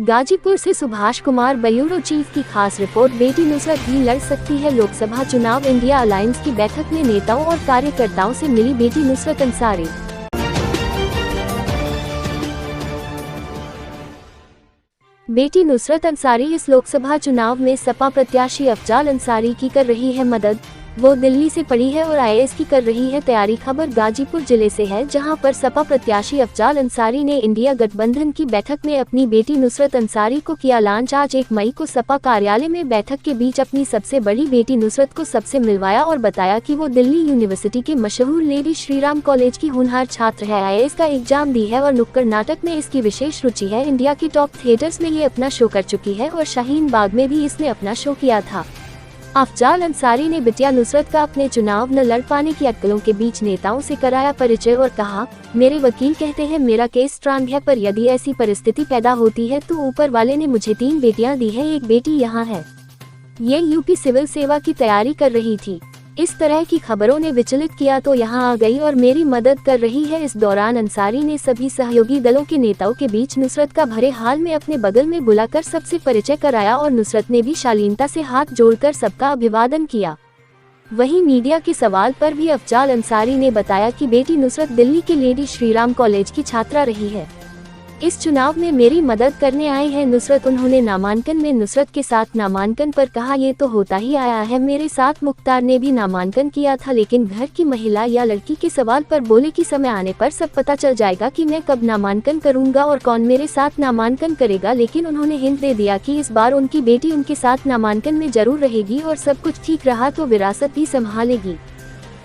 गाजीपुर से Subhash Kumar bureau chief की खास रिपोर्ट। बेटी नुसरत भी लड़ सकती है लोकसभा चुनाव। इंडिया अलायंस की बैठक में नेताओं और कार्यकर्ताओं से मिली बेटी नुसरत अंसारी। बेटी नुसरत अंसारी इस लोकसभा चुनाव में सपा प्रत्याशी अफजाल अंसारी की कर रही है मदद। वो दिल्ली से पढ़ी है और IAS की कर रही है तैयारी। खबर गाजीपुर जिले से है, जहां पर सपा प्रत्याशी अफजाल अंसारी ने इंडिया गठबंधन की बैठक में अपनी बेटी नुसरत अंसारी को किया लॉन्च। आज 1 मई को सपा कार्यालय में बैठक के बीच अपनी सबसे बड़ी बेटी नुसरत को सबसे मिलवाया और बताया कि वो दिल्ली यूनिवर्सिटी के मशहूर लेडी श्रीराम कॉलेज की होनहार छात्र है। IAS का एग्जाम दी है और नुक्कड़ नाटक में इसकी विशेष रुचि है। इंडिया की टॉप थिएटर्स में ये अपना शो कर चुकी है और शाहीन बाग में भी इसने अपना शो किया था। अफजाल अंसारी ने बिटिया नुसरत का अपने चुनाव न लड़ पाने की अटकलों के बीच नेताओं से कराया परिचय और कहा, मेरे वकील कहते हैं मेरा केस स्ट्रांग है, पर यदि ऐसी परिस्थिति पैदा होती है तो ऊपर वाले ने मुझे 3 बेटियां दी हैं, एक बेटी यहाँ है। ये यूपी सिविल सेवा की तैयारी कर रही थी। इस तरह की खबरों ने विचलित किया तो यहाँ आ गई और मेरी मदद कर रही है। इस दौरान अंसारी ने सभी सहयोगी दलों के नेताओं के बीच नुसरत का भरे हाल में अपने बगल में बुलाकर सबसे परिचय कराया और नुसरत ने भी शालीनता से हाथ जोड़कर सबका अभिवादन किया। वहीं मीडिया के सवाल पर भी अफजाल अंसारी ने बताया कि बेटी नुसरत दिल्ली के लेडी श्रीराम कॉलेज की छात्रा रही है। इस चुनाव में मेरी मदद करने आए हैं नुसरत। उन्होंने नामांकन में नुसरत के साथ नामांकन पर कहा, ये तो होता ही आया है, मेरे साथ मुख्तार ने भी नामांकन किया था, लेकिन घर की महिला या लड़की के सवाल पर बोले कि समय आने पर सब पता चल जाएगा कि मैं कब नामांकन करूंगा और कौन मेरे साथ नामांकन करेगा। लेकिन उन्होंने हिंट दे दिया कि इस बार उनकी बेटी उनके साथ नामांकन में जरूर रहेगी और सब कुछ ठीक रहा तो विरासत भी संभालेगी।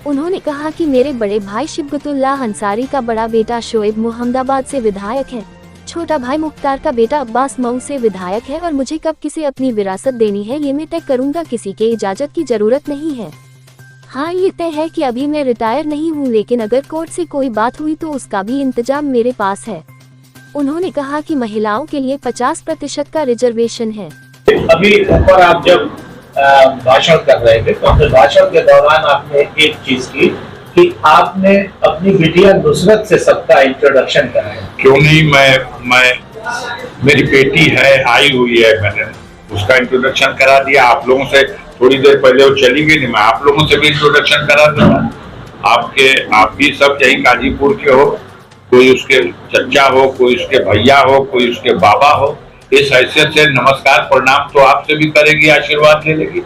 उन्होंने कहा कि मेरे बड़े भाई शिबगतुल्लाह अंसारी का बड़ा बेटा शोएब मोहम्मदाबाद से विधायक है, छोटा भाई मुख्तार का बेटा अब्बास मऊ से विधायक है और मुझे कब किसे अपनी विरासत देनी है ये मैं तय करूंगा, किसी के इजाजत की जरूरत नहीं है। हाँ, ये तय है कि अभी मैं रिटायर नहीं हूँ, लेकिन अगर कोर्ट से कोई बात हुई तो उसका भी इंतजाम मेरे पास है। उन्होंने कहा कि महिलाओं के लिए 50% का रिजर्वेशन है। अभी ऊपर आप जब भाषण कर रहे थे तो अपने भाषण के दौरान आपने एक चीज की कि आपने अपनी बिटिया नुसरत से सबका इंट्रोडक्शन कराया। क्यों नहीं, मैं मेरी बेटी है, आई हुई है, मैंने उसका इंट्रोडक्शन करा दिया। आप लोगों से थोड़ी देर पहले वो चली गई, नहीं मैं आप लोगों से भी इंट्रोडक्शन करा दूंगा। आप भी सब यही गाजीपुर के हो, कोई उसके चचा हो, कोई उसके भैया हो, कोई उसके बाबा हो, इस हैसियत से नमस्कार प्रणाम तो आपसे भी करेगी, आशीर्वाद ले लेगी।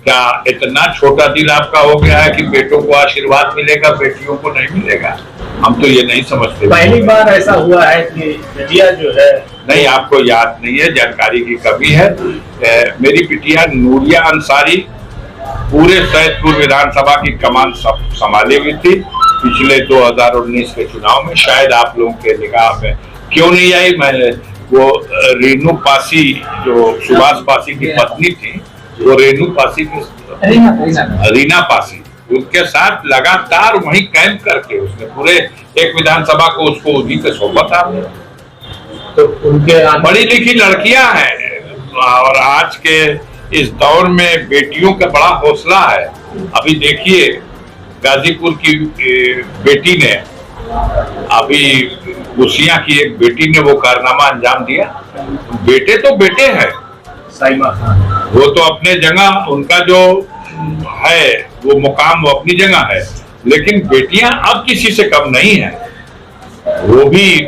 क्या इतना छोटा दिल आपका हो गया है कि बेटों को आशीर्वाद मिलेगा, बेटियों को नहीं मिलेगा? हम तो ये नहीं समझते। पहली बार ऐसा हुआ है कि बिटिया जो है, नहीं आपको याद नहीं है, जानकारी की कमी है। मेरी बिटिया नूरिया अंसारी पूरे सैदपुर विधानसभा की कमान संभाली हुई थी पिछले 2019 के चुनाव में। शायद आप लोगों के निगाह में क्यों नहीं आई। मैं वो रेणु पासी जो सुभाष पासी की पत्नी थी, वो रेणु पासी की रीना पासी, उनके साथ लगातार वहीं कैंप करके उसने पूरे एक विधानसभा को उसको उन्हीं पे सोबत आपने। तो उनके पढ़ी लिखी लड़कियां हैं और आज के इस दौर में बेटियों का बड़ा हौसला है। अभी देखिए गाजीपुर की बेटी ने, अभी गुसिया की एक बेटी ने वो कारनामा अंजाम दिया। बेटे तो बेटे हैं, साइमा खान वो तो अपने जगह, उनका जो है वो मुकाम वो अपनी जगह है, लेकिन बेटियां अब किसी से कम नहीं है। वो भी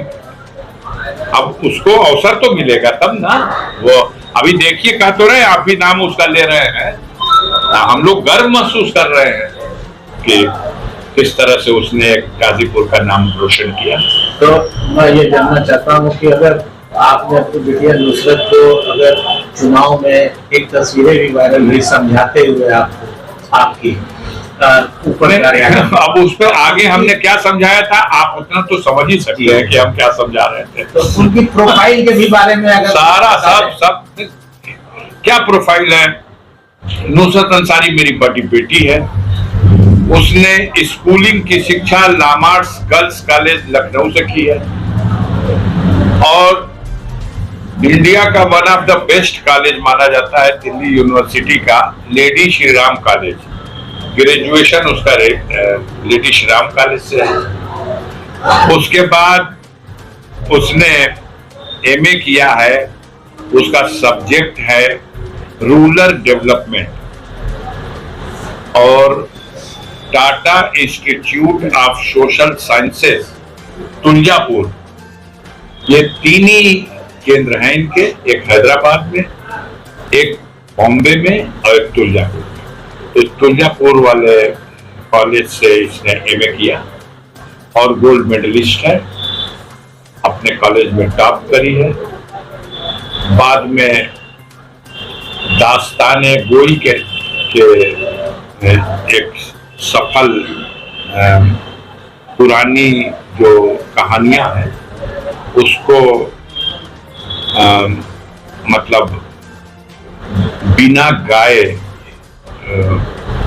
अब उसको अवसर तो मिलेगा तब ना। वो अभी देखिए कह तो रहे, आप भी नाम उसका ले रहे हैं, हम लोग गर्व महसूस कर रहे हैं कि किस तरह से उसने गाजीपुर का नाम रोशन किया। तो मैं ये जानना चाहता हूँ कि अगर आपने अपनी बिटिया नुसरत को अगर चुनाव में एक तस्वीरें भी वायरल हुई समझाते हुए आपकी ऊपर, अब उस पर आगे हमने क्या समझाया था आप उतना तो समझ ही सकते हैं कि हम क्या समझा रहे थे। तो उनकी प्रोफाइल के भी बारे में अगर सारा सब क्या प्रोफाइल है। नुसरत अंसारी मेरी बड़ी बेटी है। उसने स्कूलिंग की शिक्षा लामार्स गर्ल्स कॉलेज लखनऊ से की है और इंडिया का one of the best college माना जाता है दिल्ली यूनिवर्सिटी का लेडी श्रीराम कॉलेज। ग्रेजुएशन उसका लेडी श्रीराम कॉलेज से है। उसके बाद उसने MA किया है उसका सब्जेक्ट है रूरल डेवलपमेंट, और Tata institute of social sciences Tuljapur, ये तीन ही केंद्र हैं इनके, एक हैदराबाद में, एक बॉम्बे में और एक तुलजापुर में। तो तुलजापुर वाले कॉलेज से इसने एमए किया और गोल्ड मेडलिस्ट है, अपने कॉलेज में टॉप करी है। बाद में दास्ताने गोई के एक सफल पुरानी जो कहानियां हैं उसको मतलब बिना गाए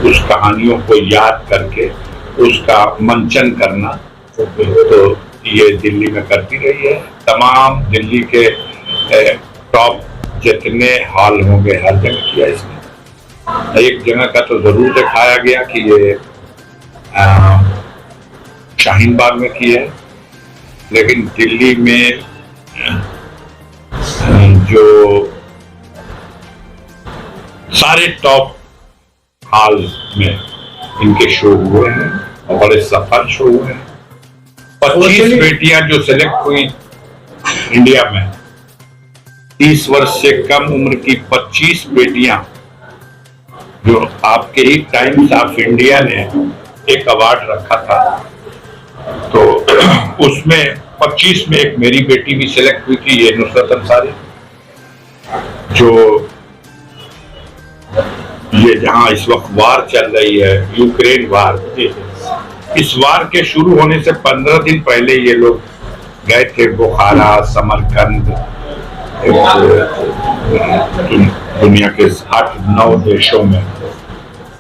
उस कहानियों को याद करके उसका मंचन करना, तो ये दिल्ली में करती रही है। तमाम दिल्ली के टॉप जितने हॉल होंगे हर जगह किया इसने। एक जगह का तो जरूर दिखाया गया कि ये शाहीन बाग में की है, लेकिन दिल्ली में जो सारे टॉप हॉल में इनके शो हुए हैं और बड़े सफल शो हुए हैं। 25 बेटियां जो सिलेक्ट हुई इंडिया में, 30 वर्ष से कम उम्र की 25 बेटियां, जो आपके ही टाइम्स ऑफ इंडिया ने एक अवार्ड रखा था, तो उसमें 25 में एक मेरी बेटी भी सिलेक्ट हुई थी, ये नुसरत अंसारी, जो ये जहां इस वक्त वार चल रही है, यूक्रेन वार, इस वार के शुरू होने से 15 दिन पहले ये लोग गए थे बुखारा, समरकंद, दुनिया के 8-9 देशों में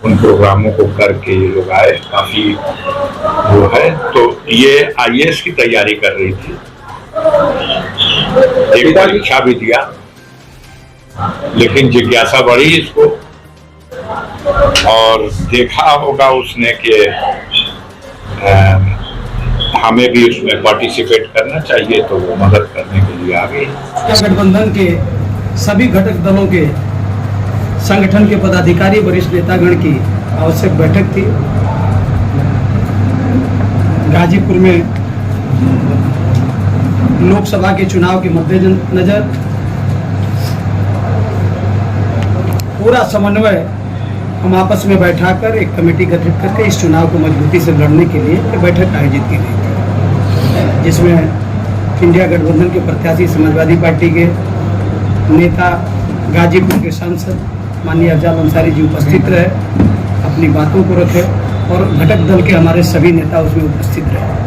उन प्रोग्रामों को करके ये लोग आए। काफी वो है, तो ये आईएएस की तैयारी कर रही थी, एक परीक्षा भी दिया, लेकिन जिज्ञासा बढ़ी इसको और देखा होगा उसने कि हमें भी उसमें पार्टिसिपेट करना चाहिए, तो वो मदद करने के लिए आ गई। गठबंधन के सभी घटक दलों के संगठन के पदाधिकारी वरिष्ठ नेतागण की आवश्यक बैठक थी गाजीपुर में। लोकसभा के चुनाव के मद्देनजर पूरा समन्वय हम आपस में बैठाकर एक कमेटी गठित करके इस चुनाव को मजबूती से लड़ने के लिए एक बैठक आयोजित की गई थी, जिसमें इंडिया गठबंधन के प्रत्याशी समाजवादी पार्टी के नेता, गाजीपुर के सांसद माननीय अफजाल अंसारी जी उपस्थित रहे, अपनी बातों को रखे और घटक दल के हमारे सभी नेता उसमें उपस्थित रहे।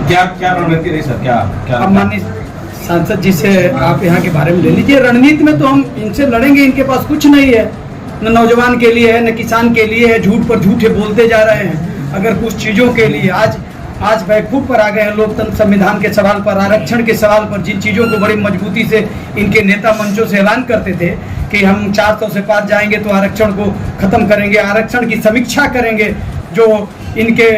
क्या रणनीति रही सर? क्या अब माननीय सांसद जी से आप यहाँ के बारे में ले लीजिए। रणनीति में तो हम इनसे लड़ेंगे, इनके पास कुछ नहीं है, न नौजवान के लिए है न किसान के लिए है, झूठ पर झूठे बोलते जा रहे हैं। अगर कुछ चीज़ों के लिए आज बैकफुट पर आ गए हैं, लोकतंत्र संविधान के सवाल पर, आरक्षण के सवाल पर, जिन चीज़ों को बड़ी मजबूती से इनके नेता मंचों से ऐलान करते थे कि हम 400 से पार जाएंगे तो आरक्षण को खत्म करेंगे, आरक्षण की समीक्षा करेंगे, जो इनके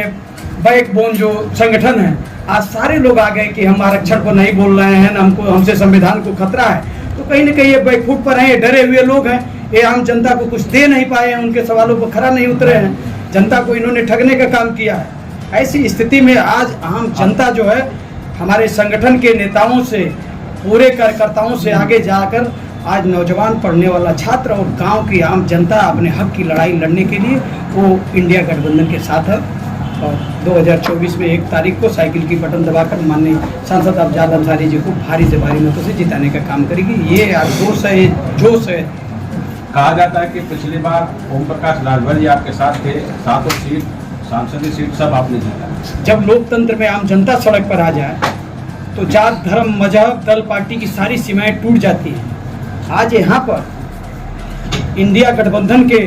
बैकबोन जो संगठन है, आज सारे लोग आ गए कि हम आरक्षण को नहीं बोल रहे हैं, हमसे संविधान को खतरा है। तो कहीं ना कहीं ये बैकफुट पर हैं, ये डरे हुए लोग हैं, ये आम जनता को कुछ दे नहीं पाए हैं, उनके सवालों पर खरा नहीं उतरे हैं, जनता को इन्होंने ठगने का काम किया है। ऐसी स्थिति में आज आम जनता जो है हमारे संगठन के नेताओं से, पूरे कार्यकर्ताओं से आगे जाकर आज नौजवान, पढ़ने वाला छात्र और गांव की आम जनता अपने हक की लड़ाई लड़ने के लिए वो इंडिया गठबंधन के साथ है। और 2024 में 1 तारीख को साइकिल की बटन दबाकर माननीय सांसद अफजाल अंसारी जी को भारी से भारी मतों से जिताने का काम करेगी। ये आक्रोश है, ये जोश है। कहा जाता है कि पिछली बार ओम प्रकाश राजभर जी आपके साथ थे, 7 सीट, सांसदीय सीट सब आपने जीता। जब लोकतंत्र में आम जनता सड़क पर आ जाए तो जात, धर्म, मजहब, दल, पार्टी की सारी सीमाएं टूट जाती हैं। आज यहाँ पर इंडिया गठबंधन के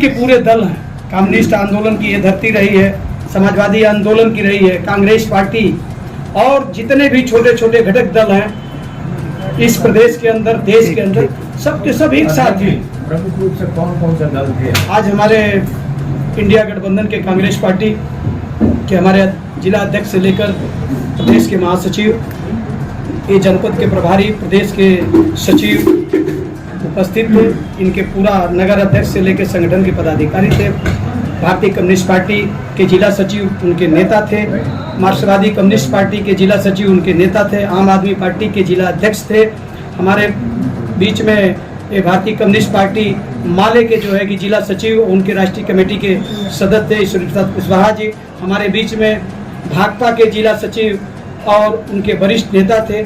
पूरे दल हैं। कम्युनिस्ट आंदोलन की ये धरती रही है, समाजवादी आंदोलन की रही है, कांग्रेस पार्टी और जितने भी छोटे छोटे घटक दल हैं इस प्रदेश के अंदर, देश के अंदर, सब के सब एक साथ हैं। प्रमुख रूप से कौन से दल थे? आज हमारे इंडिया गठबंधन के कांग्रेस पार्टी के हमारे जिला अध्यक्ष से लेकर प्रदेश के महासचिव, ये जनपद के प्रभारी, प्रदेश के सचिव उपस्थित थे। इनके पूरा नगर अध्यक्ष से लेकर संगठन के पदाधिकारी थे। भारतीय कम्युनिस्ट पार्टी के जिला सचिव उनके नेता थे। मार्क्सवादी कम्युनिस्ट पार्टी के जिला सचिव उनके नेता थे। आम आदमी पार्टी के जिला अध्यक्ष थे। हमारे बीच में ये भारतीय कम्युनिस्ट पार्टी माले के जो है कि जिला सचिव, उनके राष्ट्रीय कमेटी के सदस्य थे ईश्वर प्रसाद कुशवाहा जी। हमारे बीच में भाकपा के जिला सचिव और उनके वरिष्ठ नेता थे।